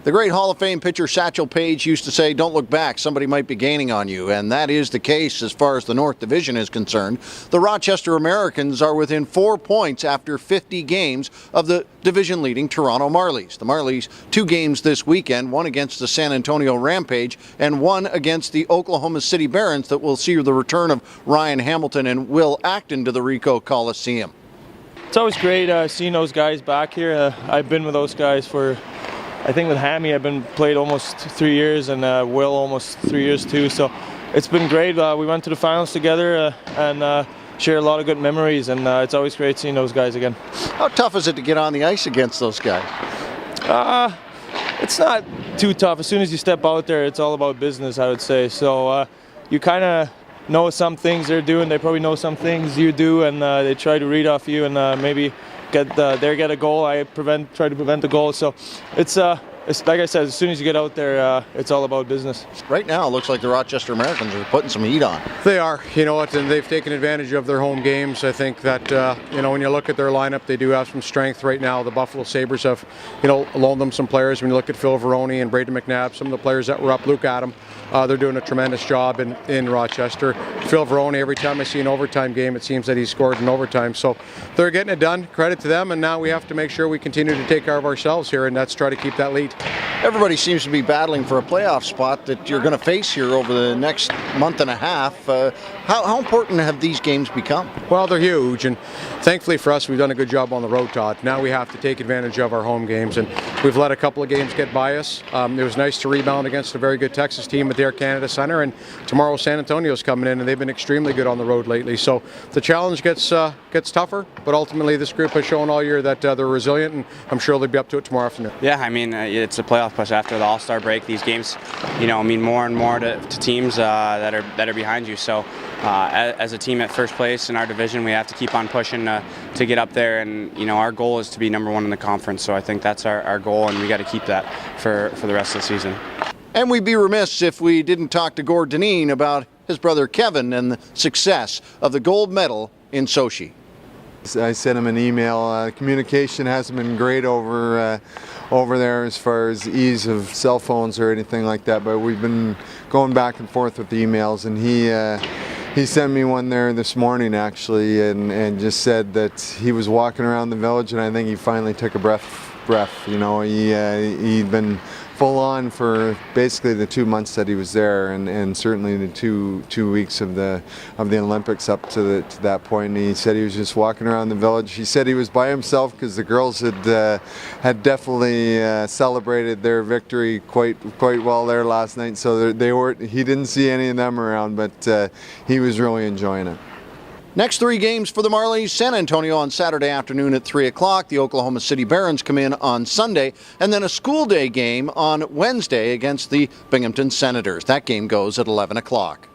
The great Hall of Fame pitcher Satchel Paige used to say, "Don't look back, somebody might be gaining on you," and that is the case as far as the North Division is concerned. The Rochester Americans are within 4 points after 50 games of the division-leading Toronto Marlies. The Marlies 2 games this weekend, one against the San Antonio Rampage and one against the Oklahoma City Barons that will see the return of Ryan Hamilton and Will Acton to the Ricoh Coliseum. It's always great seeing those guys back here. I've been with those guys for, I think with Hammy, I've been played almost 3 years, and Will almost 3 years too. So it's been great. We went to the finals together and share a lot of good memories, and it's always great seeing those guys again. How tough is it to get on the ice against those guys? It's not too tough. As soon as you step out there, it's all about business, I would say. So you kind of know some things they're doing. They probably know some things you do, and they try to read off you and maybe get a goal. I try to prevent the goal. So it's like I said, as soon as you get out there, it's all about business. Right now, it looks like the Rochester Americans are putting some heat on. They are, you know what, and they've taken advantage of their home games. I think that, when you look at their lineup, they do have some strength right now. The Buffalo Sabres have, loaned them some players. When you look at Phil Veroni and Braden McNabb, some of the players that were up, Luke Adam, they're doing a tremendous job in Rochester. Phil Veroni, every time I see an overtime game, it seems that he's scored in overtime. So they're getting it done. Credit to them, and now we have to make sure we continue to take care of ourselves here, and that's try to keep that lead. Everybody seems to be battling for a playoff spot that you're going to face here over the next month and a half. How important have these games become? Well, they're huge, and thankfully for us, we've done a good job on the road, Todd. Now we have to take advantage of our home games, and we've let a couple of games get by us. It was nice to rebound against a very good Texas team at the Air Canada Center, and tomorrow San Antonio's coming in, and they've been extremely good on the road lately. So the challenge gets tougher, but ultimately this group has shown all year that they're resilient, and I'm sure they'll be up to it tomorrow afternoon. Yeah, I mean, it's a playoff push after the All-Star break. These games, mean more and more to teams that are behind you. So as a team at first place in our division, we have to keep on pushing to get up there, and our goal is to be number 1 in the conference. So I think that's our goal, and we got to keep that for the rest of the season. And we'd be remiss if we didn't talk to Gord Dineen about his brother Kevin and the success of the gold medal in Sochi. I sent him an email. Communication hasn't been great over there as far as ease of cell phones or anything like that, but we've been going back and forth with the emails, and he sent me one there this morning actually, and just said that he was walking around the village, and I think he finally took a breath. He'd been full on for basically the 2 months that he was there, and certainly the two weeks of the Olympics up to that point. And he said he was just walking around the village. He said he was by himself because the girls had definitely celebrated their victory quite well there last night. So he didn't see any of them around, but he was really enjoying it. Next 3 games for the Marlies: San Antonio on Saturday afternoon at 3 o'clock. The Oklahoma City Barons come in on Sunday, and then a school day game on Wednesday against the Binghamton Senators. That game goes at 11 o'clock.